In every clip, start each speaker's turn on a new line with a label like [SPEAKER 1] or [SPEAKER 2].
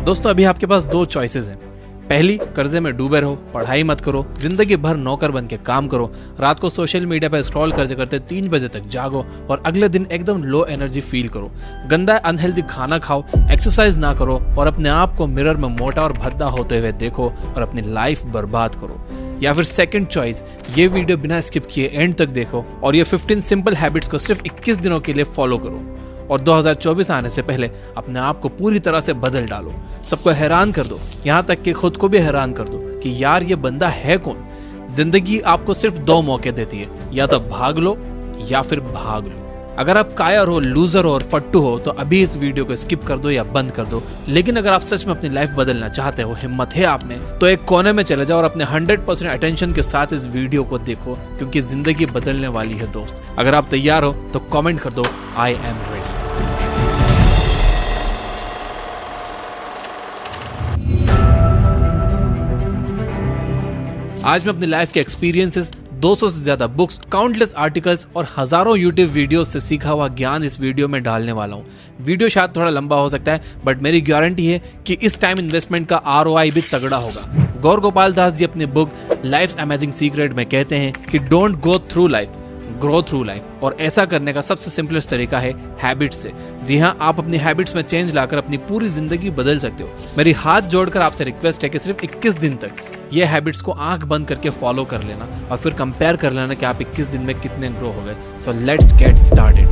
[SPEAKER 1] दोस्तों अभी आपके पास दो चॉइसेस हैं। पहली, कर्जे में डूबे रहो, पढ़ाई मत करो, जिंदगी भर नौकर बन के काम करो, रात को सोशल मीडिया पर स्क्रॉल करते करते 3 बजे तक जागो और अगले दिन एकदम लो एनर्जी फील करो, गंदा अनहेल्दी खाना खाओ, एक्सरसाइज ना करो और अपने आप को मिरर में मोटा और भद्दा होते हुए देखो और अपनी लाइफ बर्बाद करो। या फिर सेकंड चॉइस, ये वीडियो बिना स्किप किए एंड तक देखो और ये 15 सिंपल हैबिट्स को सिर्फ 21 दिनों के लिए फॉलो करो और 2024 आने से पहले अपने आप को पूरी तरह से बदल डालो। सबको हैरान कर दो, यहाँ तक कि खुद को भी हैरान कर दो कि यार ये बंदा है कौन। जिंदगी आपको सिर्फ 2 मौके देती है, या तो भाग लो या फिर भाग लो। अगर आप कायर हो, लूजर हो और फट्टू हो तो अभी इस वीडियो को स्किप कर दो या बंद कर दो। लेकिन अगर आप सच में अपनी लाइफ बदलना चाहते हो, हिम्मत है आप में, तो एक कोने में चले जाओ और अपने 100% अटेंशन के साथ इस वीडियो को देखो, क्योंकि जिंदगी बदलने वाली है दोस्त। अगर आप तैयार हो तो कमेंट कर दो, आई एम रेडी। आज मैं अपनी लाइफ के एक्सपीरियंसेस, 200 से ज्यादा बुक्स, काउंटलेस आर्टिकल्स और हजारों यूट्यूब वीडियोस से सीखा हुआ ज्ञान इस वीडियो में डालने वाला हूँ। वीडियो शायद थोड़ा लंबा हो सकता है, बट मेरी गारंटी है कि इस टाइम इन्वेस्टमेंट का ROI भी तगड़ा होगा। गौर गोपाल दास जी अपनी बुक लाइफ्स अमेजिंग सीक्रेट में कहते हैं कि don't go through life, grow through life. और ऐसा करने का सबसे सिंपलेस्ट तरीका है हैबिट से। जी हाँ, आप अपनी हैबिट्स में चेंज लाकर अपनी पूरी जिंदगी बदल सकते हो। मेरी हाथ जोड़कर आपसे रिक्वेस्ट है कि सिर्फ 21 दिन तक ये हैबिट्स को आंख बंद करके फॉलो कर लेना और फिर कंपेयर कर लेना कि आप 21 दिन में कितने ग्रो हो गए। So let's get started.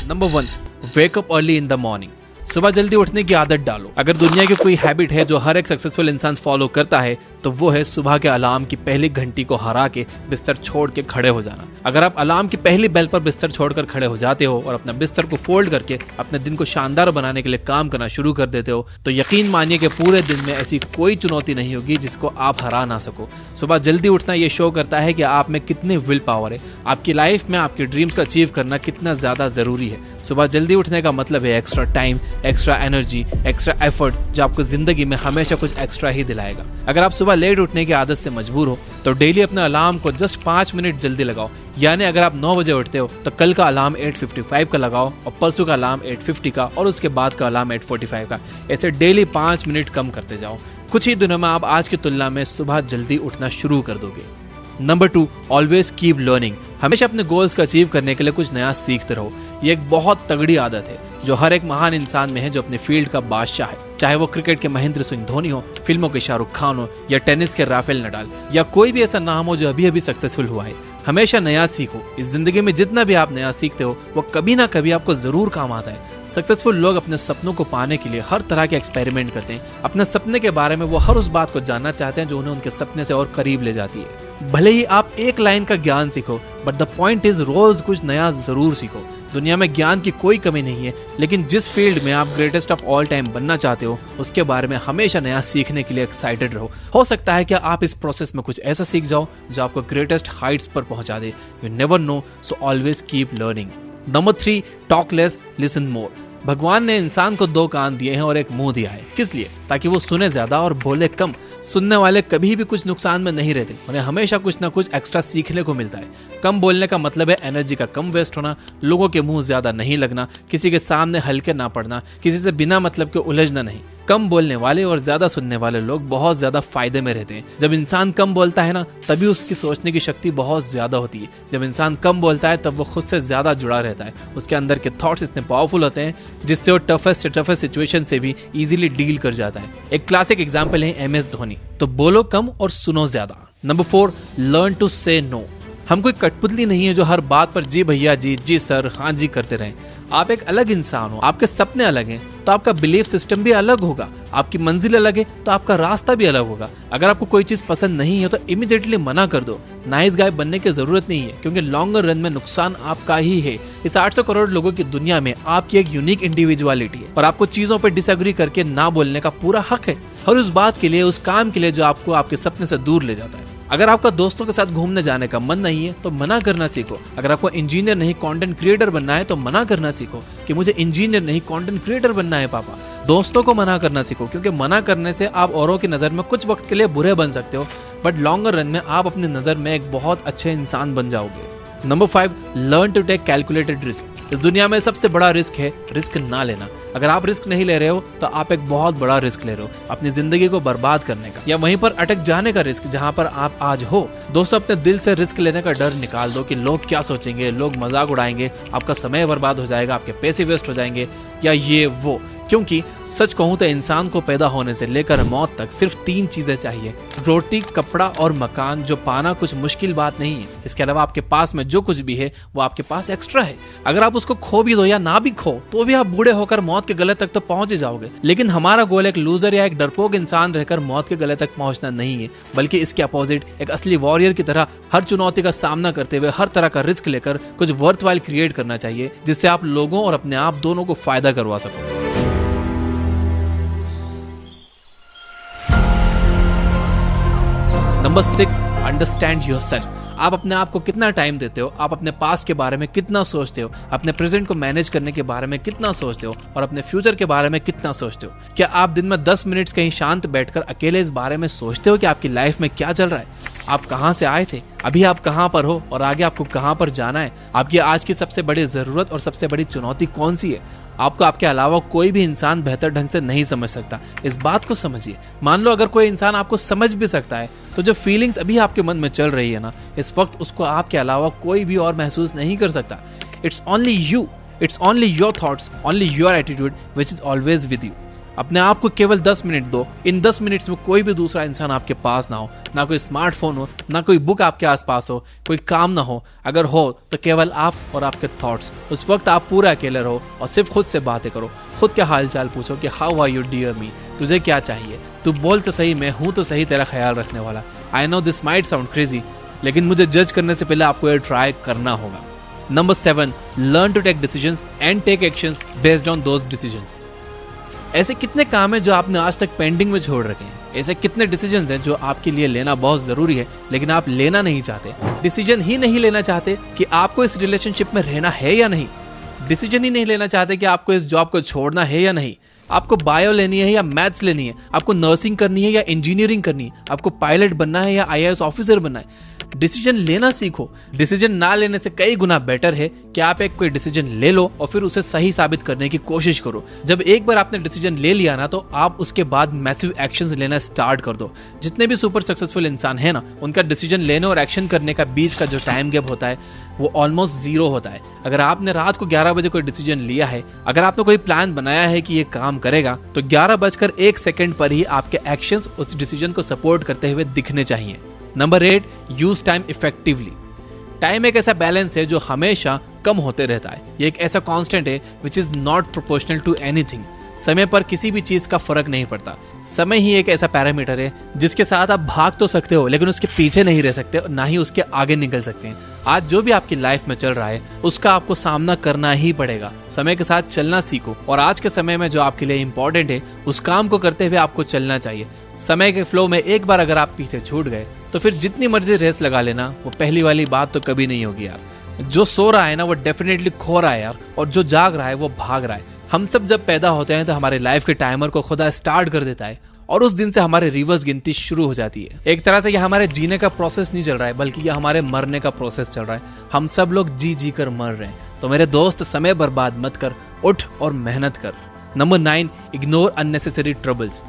[SPEAKER 1] Number 1, wake up early in the morning. सुबह जल्दी उठने की आदत डालो। अगर दुनिया की कोई हैबिट है जो हर एक सक्सेसफुल इंसान फॉलो करता है तो वो है सुबह के अलार्म की पहली घंटी को हरा के बिस्तर छोड़ के खड़े हो जाना। अगर आप अलार्म की पहली बेल पर बिस्तर छोड़कर खड़े हो जाते हो और अपना बिस्तर को फोल्ड करके अपने दिन को शानदार बनाने के लिए काम करना शुरू कर देते हो तो यकीन मानिए कि पूरे दिन में ऐसी कोई चुनौती नहीं होगी जिसको आप हरा ना सको। सुबह जल्दी उठना ये शो करता है कि आप में कितनी विल पावर है, आपकी लाइफ में आपके ड्रीम्स को अचीव करना कितना ज्यादा जरूरी है। सुबह जल्दी उठने का मतलब है extra time, extra energy, extra effort, जो आपको जिंदगी में हमेशा कुछ एक्स्ट्रा ही दिलाएगा। अगर आप सुबह लेट उठने की आदत से मजबूर हो तो डेली अपने अलार्म को जस्ट 5 मिनट जल्दी लगाओ। यानी अगर आप 9 बजे उठते हो तो कल का अलार्म 8:55 का लगाओ और परसों का अलार्म 8:50 का और उसके बाद का अलार्म 8:45 का। ऐसे डेली 5 मिनट कम करते जाओ। कुछ ही दिनों में आप आज की तुलना में सुबह जल्दी उठना शुरू कर दोगे। Number 2, always keep learning. हमेशा अपने गोल्स को अचीव करने के लिए कुछ नया सीखते रहो। ये एक बहुत तगड़ी आदत है जो हर एक महान इंसान में है जो अपने फील्ड का बादशाह है। चाहे वो क्रिकेट के महेंद्र सिंह धोनी हो, फिल्मों के शाहरुख खान हो या टेनिस के राफेल नडाल या कोई भी ऐसा नाम हो जो अभी अभी सक्सेसफुल हुआ है। हमेशा नया सीखो। इस जिंदगी में जितना भी आप नया सीखते हो वो कभी ना कभी आपको जरूर काम आता है। सक्सेसफुल लोग अपने सपनों को पाने के लिए हर तरह के एक्सपेरिमेंट करते हैं। अपने सपने के बारे में वो हर उस बात को जानना चाहते हैं जो उन्हें उनके सपने से और करीब ले जाती है। भले ही आप एक लाइन का ज्ञान सीखो, but the point is rose कुछ नया जरूर सीखो। दुनिया में ज्ञान की कोई कमी नहीं है, लेकिन जिस फील्ड में आप ग्रेटेस्ट ऑफ ऑल टाइम बनना चाहते हो उसके बारे में हमेशा नया सीखने के लिए एक्साइटेड रहो। हो सकता है कि आप इस प्रोसेस में कुछ ऐसा सीख जाओ जो आपको ग्रेटेस्ट हाइट्स पर पहुंचा दे। You never know, so always keep learning. Number 3, talk less, listen more. भगवान ने इंसान को 2 कान दिए हैं और एक मुंह दिया है। किस लिए? ताकि वो सुने ज्यादा और बोले कम। सुनने वाले कभी भी कुछ नुकसान में नहीं रहते, उन्हें हमेशा कुछ ना कुछ एक्स्ट्रा सीखने को मिलता है। कम बोलने का मतलब है एनर्जी का कम वेस्ट होना, लोगों के मुंह ज्यादा नहीं लगना, किसी के सामने हल्के ना पड़ना, किसी से बिना मतलब के उलझना नहीं। कम बोलने वाले और ज्यादा सुनने वाले लोग बहुत ज्यादा फायदे में रहते हैं। जब इंसान कम बोलता है ना, तभी उसकी सोचने की शक्ति बहुत ज्यादा होती है। जब इंसान कम बोलता है तब वो खुद से ज्यादा जुड़ा रहता है। उसके अंदर के थॉट्स इतने पावरफुल होते हैं जिससे वो टफेस्ट सिचुएशन से भी इजीली डील कर जाता है। एक क्लासिक एग्जांपल है MS धोनी। तो बोलो कम और सुनो ज्यादा। नंबर 4, लर्न टू से नो। हम कोई कठपुतली नहीं है जो हर बात पर जी भैया जी, जी सर, हाँ जी करते रहें। आप एक अलग इंसान हो, आपके सपने अलग हैं तो आपका बिलीफ सिस्टम भी अलग होगा। आपकी मंजिल अलग है तो आपका रास्ता भी अलग होगा। अगर आपको कोई चीज पसंद नहीं है तो इमीडिएटली मना कर दो। नाइस गाय बनने की जरूरत नहीं है, क्योंकि लॉन्गर रन में नुकसान आपका ही है। इस 800 करोड़ लोगों की दुनिया में आपकी एक यूनिक इंडिविजुअलिटी है और आपको चीजों पर डिसएग्री करके ना बोलने का पूरा हक है, हर उस बात के लिए, उस काम के लिए जो आपको आपके सपने से दूर ले जाता है। अगर आपका दोस्तों के साथ घूमने जाने का मन नहीं है तो मना करना सीखो। अगर आपको इंजीनियर नहीं कंटेंट क्रिएटर बनना है तो मना करना सीखो कि मुझे इंजीनियर नहीं कंटेंट क्रिएटर बनना है पापा। दोस्तों को मना करना सीखो, क्योंकि मना करने से आप औरों की नजर में कुछ वक्त के लिए बुरे बन सकते हो, बट लॉन्गर रन में आप अपनी नजर में एक बहुत अच्छे इंसान बन जाओगे। Number 5, learn to take calculated risk. इस दुनिया में सबसे बड़ा रिस्क है रिस्क ना लेना। अगर आप रिस्क नहीं ले रहे हो तो आप एक बहुत बड़ा रिस्क ले रहे हो, अपनी जिंदगी को बर्बाद करने का या वहीं पर अटक जाने का रिस्क जहां पर आप आज हो। दोस्तों, अपने दिल से रिस्क लेने का डर निकाल दो कि लोग क्या सोचेंगे, लोग मजाक उड़ाएंगे, आपका समय बर्बाद हो जाएगा, आपके पैसे वेस्ट हो जाएंगे या ये वो। क्योंकि सच कहूं तो इंसान को पैदा होने से लेकर मौत तक सिर्फ 3 चीजें चाहिए, रोटी, कपड़ा और मकान, जो पाना कुछ मुश्किल बात नहीं है। इसके अलावा आपके पास में जो कुछ भी है वो आपके पास एक्स्ट्रा है। अगर आप उसको खो भी दो या ना भी खो तो भी आप बूढ़े होकर मौत के गले तक तो पहुंच ही जाओगे। लेकिन हमारा गोल एक लूजर या एक डरपोक इंसान रहकर मौत के गले तक पहुंचना नहीं है, बल्कि इसके अपोजिट एक असली वॉरियर की तरह हर चुनौती का सामना करते हुए हर तरह का रिस्क लेकर कुछ वर्थवाइल क्रिएट करना चाहिए, जिससे आप लोगों और अपने आप दोनों को फायदा करवा सको। Number 6, understand yourself. आप अपने आप को कितना टाइम देते हो, आप अपने पास्ट के बारे में कितना सोचते हो, अपने प्रेजेंट को मैनेज करने के बारे में कितना सोचते हो और अपने फ्यूचर के बारे में कितना सोचते हो। क्या आप दिन में 10 मिनट कहीं शांत बैठकर अकेले इस बारे में सोचते हो कि आपकी लाइफ में क्या चल रहा है, आप कहां से आए थे, अभी आप कहां पर हो और आगे आपको कहां पर जाना है, आपकी आज की सबसे बड़ी जरूरत और सबसे बड़ी चुनौती कौन सी है। आपको आपके अलावा कोई भी इंसान बेहतर ढंग से नहीं समझ सकता, इस बात को समझिए। मान लो अगर कोई इंसान आपको समझ भी सकता है तो जो फीलिंग्स अभी आपके मन में चल रही है ना, इस वक्त उसको आपके अलावा कोई भी और महसूस नहीं कर सकता। It's only you, it's only your thoughts, only your attitude which is always with you. अपने आप को केवल 10 मिनट दो। इन 10 मिनट्स में कोई भी दूसरा इंसान आपके पास ना हो, ना कोई स्मार्टफोन हो, ना कोई बुक आपके आसपास हो, कोई काम ना हो। अगर हो तो केवल आप और आपके थॉट्स। उस वक्त आप पूरा अकेले रहो और सिर्फ खुद से बातें करो। खुद के हाल चाल पूछो कि हाउ आर यू डियर मी, तुझे क्या चाहिए, तू बोल तो सही, मैं हूं तो सही तेरा ख्याल रखने वाला। I know this might sound crazy, लेकिन मुझे जज करने से पहले आपको ये ट्राई करना होगा। Number 7, learn to take decisions and take actions based on those decisions. ऐसे कितने काम हैं जो आपने आज तक पेंडिंग में छोड़ रखे हैं? ऐसे कितने डिसीजंस हैं जो आपके लिए लेना बहुत जरूरी है लेकिन आप लेना नहीं चाहते? डिसीजन ही नहीं लेना चाहते कि आपको इस रिलेशनशिप में रहना है या नहीं। डिसीजन ही नहीं लेना चाहते कि आपको इस जॉब को छोड़ना है या नहीं। आपको बायो लेनी है या मैथ्स लेनी है, आपको नर्सिंग करनी है या इंजीनियरिंग करनी है, आपको पायलट बनना है या IAS ऑफिसर बनना है। डिसीजन लेना सीखो। डिसीजन ना लेने से कई गुना बेटर है कि आप एक कोई डिसीजन ले लो और फिर उसे सही साबित करने की कोशिश करो। जब एक बार आपने डिसीजन ले लिया ना, तो आप उसके बाद मैसिव एक्शंस लेना स्टार्ट कर दो। जितने भी सुपर सक्सेसफुल इंसान है ना, उनका डिसीजन लेने और एक्शन करने का बीच का जो टाइम गैप होता है वो ऑलमोस्ट 0 होता है। अगर आपने रात को 11 बजे कोई डिसीजन लिया है, अगर आपने कोई प्लान बनाया है कि ये काम करेगा, तो 11:01 पर ही आपके एक्शंस उस डिसीजन को सपोर्ट करते हुए दिखने चाहिए। Number 8, use time effectively. Time एक ऐसा बैलेंस है जो हमेशा कम होते रहता है। ये एक ऐसा कांस्टेंट है which is not proportional to anything. समय पर किसी भी चीज का फर्क नहीं पड़ता। समय ही एक ऐसा पैरामीटर है जिसके साथ आप भाग तो सकते हो लेकिन उसके पीछे नहीं रह सकते और ना ही उसके आगे निकल सकते हैं। आज जो भी आपकी लाइफ में चल रहा है उसका आपको सामना करना ही पड़ेगा। समय के साथ चलना सीखो और आज के समय में जो आपके लिए इंपॉर्टेंट है उस काम को करते हुए आपको चलना चाहिए। समय के फ्लो में एक बार अगर आप पीछे छूट गए तो फिर जितनी मर्जी रेस लगा लेना, वो पहली वाली बात तो कभी नहीं होगी यार। जो सो रहा है ना वो डेफिनेटली खो रहा है यार, और जो जाग रहा है वो भाग रहा है। हम सब जब पैदा होते हैं तो हमारे लाइफ के टाइमर को खुदा स्टार्ट कर देता है और उस दिन से हमारे रिवर्स गिनती शुरू हो जाती है। एक तरह से यह हमारे जीने का प्रोसेस नहीं चल रहा है, बल्कि यह हमारे मरने का प्रोसेस चल रहा है। हम सब लोग जी जी कर मर रहे हैं। तो मेरे दोस्त, समय बर्बाद मत कर, उठ और मेहनत कर। Number 9, ignore unnecessary troubles.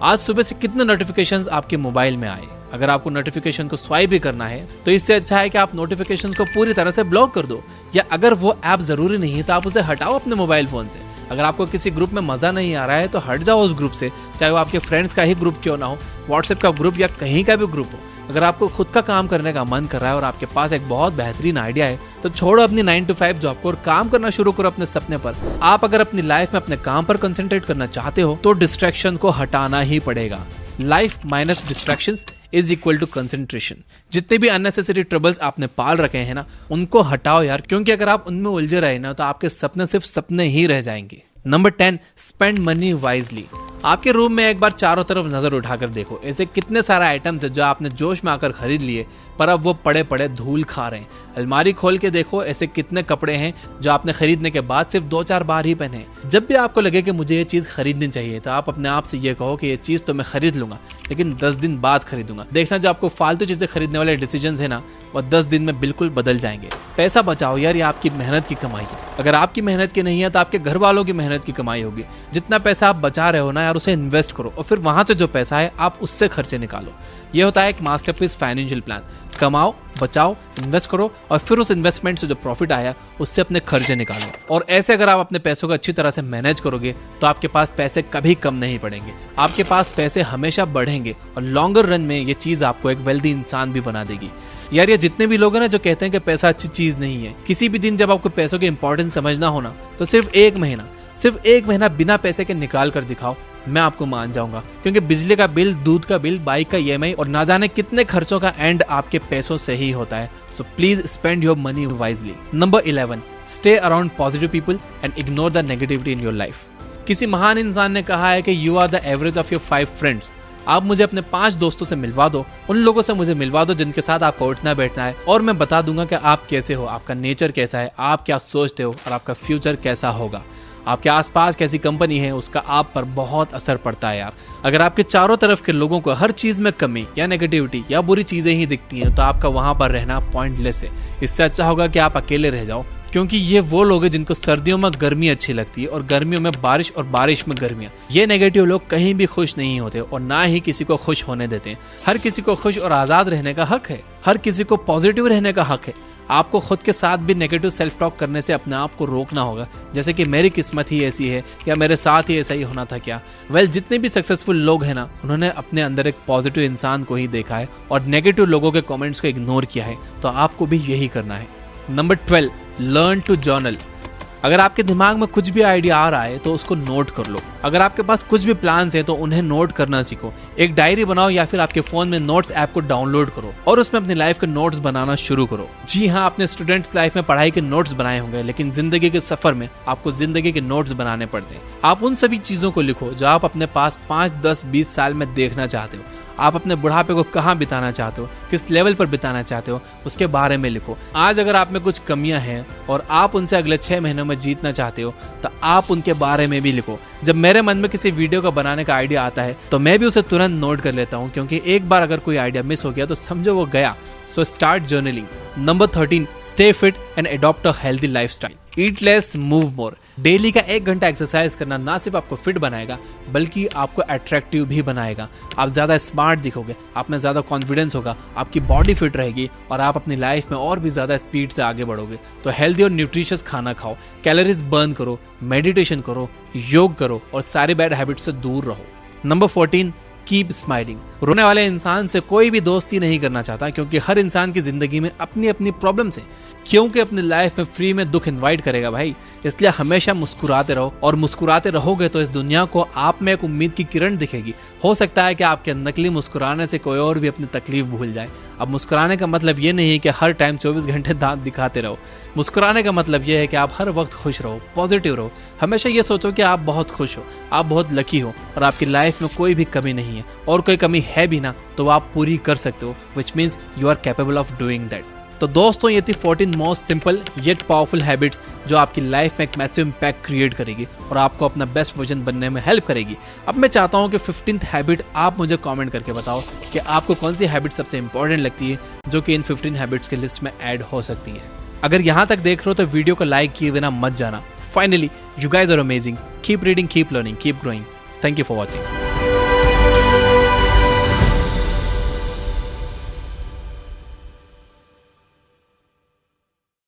[SPEAKER 1] आज सुबह से कितने नोटिफिकेशंस आपके मोबाइल में आए? अगर आपको नोटिफिकेशन को स्वाइप भी करना है तो इससे अच्छा है कि आप नोटिफिकेशन को पूरी तरह से ब्लॉक कर दो, या अगर वो ऐप जरूरी नहीं है तो आप उसे हटाओ अपने मोबाइल फोन से। अगर आपको किसी ग्रुप में मजा नहीं आ रहा है तो हट जाओ उस ग्रुप से, चाहे वो आपके फ्रेंड्स का ही ग्रुप क्यों ना हो, व्हाट्सएप का ग्रुप या कहीं का भी ग्रुप हो। अगर आपको खुद का काम करने का मन कर रहा है और आपके पास एक बहुत बेहतरीन आइडिया है तो छोड़ो अपनी 9 to 5 जॉब को और काम करना शुरू करो अपने सपने पर। आप अगर अपनी लाइफ में अपने काम पर कंसंट्रेट करना चाहते हो तो डिस्ट्रैक्शन को हटाना ही पड़ेगा। Life minus distractions is equal to concentration. जितने भी अननेसेसरी ट्रबल्स आपने पाल रखे हैं ना, उनको हटाओ यार, क्योंकि अगर आप उनमें उलझे रहे ना तो आपके सपने सिर्फ सपने ही रह जाएंगे। Number 10, spend money wisely. आपके रूम में एक बार चारों तरफ नजर उठाकर देखो, ऐसे कितने सारे आइटम्स है जो आपने जोश में आकर खरीद लिए पर अब वो पड़े पड़े धूल खा रहे हैं। अलमारी खोल के देखो, ऐसे कितने कपड़े हैं जो आपने खरीदने के बाद सिर्फ 2-4 बार ही पहने। जब भी आपको लगे कि मुझे ये चीज खरीदनी चाहिए तो आप अपने आप से ये कहो कि ये चीज तो मैं खरीद लूंगा, लेकिन 10 दिन बाद खरीदूंगा। देखना जो आपको फालतू चीजें खरीदने वाले डिसीजन है ना, वो 10 दिन में बिल्कुल बदल जाएंगे। पैसा बचाओ यार, ये आपकी मेहनत की कमाई है। अगर आपकी मेहनत की नहीं है तो आपके घर वालों की मेहनत की कमाई होगी। जितना पैसा आप बचा रहे हो ना यार, उसे इन्वेस्ट करो और फिर वहां से जो पैसा है आप उससे खर्चे निकालो। ये होता है एक मास्टरपीस फाइनेंशियल प्लान। कमाओ, बचाओ, इन्वेस्ट करो और फिर उस इन्वेस्टमेंट से जो प्रॉफिट आया उससे अपने खर्चे निकालो। और ऐसे अगर आप अपने पैसों को अच्छी तरह से मैनेज करोगे तो आपके पास पैसे कभी कम नहीं पड़ेंगे, आपके पास पैसे हमेशा बढ़ेंगे और लॉन्गर रन में ये चीज आपको एक वेल्दी इंसान भी बना देगी। यार ये जितने भी लोग हैं ना जो कहते हैं कि पैसा अच्छी चीज नहीं है, किसी भी दिन जब आपको पैसों की इंपॉर्टेंस समझना हो ना तो सिर्फ एक महीना बिना पैसे के निकाल कर दिखाओ, मैं आपको मान जाऊंगा। क्योंकि बिजली का बिल, दूध का बिल, बाइक का EMI और ना जाने कितने खर्चों का एंड आपके पैसों से ही होता है। So please spend your money wisely. Number 11, stay around positive people and ignore the negativity in your life. किसी महान इंसान ने कहा है कि you are the average of your 5 friends. आप मुझे अपने 5 दोस्तों से मिलवा दो, उन लोगों से मुझे मिलवा दो जिनके साथ आपको उठना बैठना है, और मैं बता दूंगा कि आप कैसे हो, आपका नेचर कैसा है, आप क्या सोचते हो और आपका फ्यूचर कैसा होगा। आपके आसपास कैसी कंपनी है उसका आप पर बहुत असर पड़ता है यार। अगर आपके चारों तरफ के लोगों को हर चीज में कमी या नेगेटिविटी या बुरी चीजें ही दिखती हैं तो आपका वहां पर रहना पॉइंटलेस है। इससे अच्छा होगा कि आप अकेले रह जाओ, क्योंकि ये वो लोग हैं जिनको सर्दियों में गर्मी अच्छी लगती है और गर्मियों में बारिश और बारिश में गर्मियां। ये नेगेटिव लोग कहीं भी खुश नहीं होते और ना ही किसी को खुश होने देते हैं। हर किसी को खुश और आजाद रहने का हक है, हर किसी को पॉजिटिव रहने का हक है। आपको खुद के साथ भी नेगेटिव सेल्फ टॉक करने से अपने आप को रोकना होगा, जैसे कि मेरी किस्मत ही ऐसी है या मेरे साथ ही ऐसा ही होना था क्या। जितने भी सक्सेसफुल लोग हैं ना, उन्होंने अपने अंदर एक पॉजिटिव इंसान को ही देखा है और नेगेटिव लोगों के कमेंट्स को इग्नोर किया है। तो आपको भी यही करना है। Number 12, learn to journal. अगर आपके दिमाग में कुछ भी आइडिया आ रहा है तो उसको नोट कर लो। अगर आपके पास कुछ भी प्लान्स हैं तो उन्हें नोट करना सीखो। एक डायरी बनाओ या फिर आपके फोन में नोट्स ऐप को डाउनलोड करो और उसमें अपनी लाइफ के नोट्स बनाना शुरू करो। जी हाँ, आपने स्टूडेंट्स लाइफ में पढ़ाई के नोट्स बनाए होंगे, लेकिन जिंदगी के सफर में आपको जिंदगी के नोट्स बनाने पड़ते हैं। आप उन सभी चीजों को लिखो जो आप अपने पास 5, 10, 20 साल में देखना चाहते हो। आप अपने बुढ़ापे को कहाँ बिताना चाहते हो, किस लेवल पर बिताना चाहते हो, उसके बारे में लिखो। आज अगर आप में कुछ कमियां हैं और आप उनसे अगले 6 महीनों में जीतना चाहते हो तो आप उनके बारे में भी लिखो। जब मेरे मन में किसी वीडियो का बनाने का आइडिया आता है तो मैं भी उसे तुरंत नोट कर लेता हूँ, क्योंकि एक बार अगर कोई आइडिया मिस हो गया तो समझो वो गया। So start journaling. Number 13, stay fit and adopt a healthy lifestyle. Eat less, move more. Daily का 1 घंटा एक्सरसाइज करना ना सिर्फ आपको फिट बनाएगा बल्कि आपको अट्रैक्टिव भी बनाएगा। आप ज्यादा स्मार्ट दिखोगे, आप में ज्यादा कॉन्फिडेंस होगा, आपकी बॉडी फिट रहेगी और आप अपनी लाइफ में और भी ज्यादा स्पीड से आगे बढ़ोगे। तो हेल्दी और न्यूट्रिशियस खाना खाओ, कैलोरीज बर्न करो, मेडिटेशन करो, योग करो और सारी बैड हैबिट से दूर रहो। Number 14, keep smiling. रोने वाले इंसान से कोई भी दोस्ती नहीं करना चाहता, क्योंकि हर इंसान की जिंदगी में अपनी अपनी प्रॉब्लम्स हैं। क्योंकि अपनी लाइफ में फ्री में दुख इनवाइट करेगा भाई। इसलिए हमेशा मुस्कुराते रहो, और मुस्कुराते रहोगे तो इस दुनिया को आप में एक उम्मीद की किरण दिखेगी। हो सकता है कि आपके नकली मुस्कुराने से कोई और भी अपनी तकलीफ भूल जाए। अब मुस्कुराने का मतलब ये नहीं है कि हर टाइम 24 घंटे दांत दिखाते रहो। मुस्कुराने का मतलब ये है कि आप हर वक्त खुश रहो, पॉजिटिव रहो। हमेशा ये सोचो कि आप बहुत खुश हो, आप बहुत लकी हो और आपकी लाइफ में कोई भी कमी नहीं है, और कोई कमी है भी ना तो आप पूरी कर सकते हो, which means you are capable of doing that. तो दोस्तों, ये थी 14 most simple yet powerful habits जो आपकी लाइफ में एक मैसिव इंपैक्ट क्रिएट करेगी और आपको अपना बेस्ट वर्जन बनने में हेल्प करेगी। अब मैं चाहता हूं कि 15th हैबिट आप मुझे कमेंट करके बताओ कि आपको कौन सी हैबिट सबसे इंपॉर्टेंट लगती है जो कि इन 15 हैबिट्स के लिस्ट में ऐड हो सकती है। अगर यहां तक देख रहे हो तो वीडियो को लाइक किए बिना मत जाना। Finally, you guys are amazing. Keep reading, keep learning, keep growing. Thank you for watching.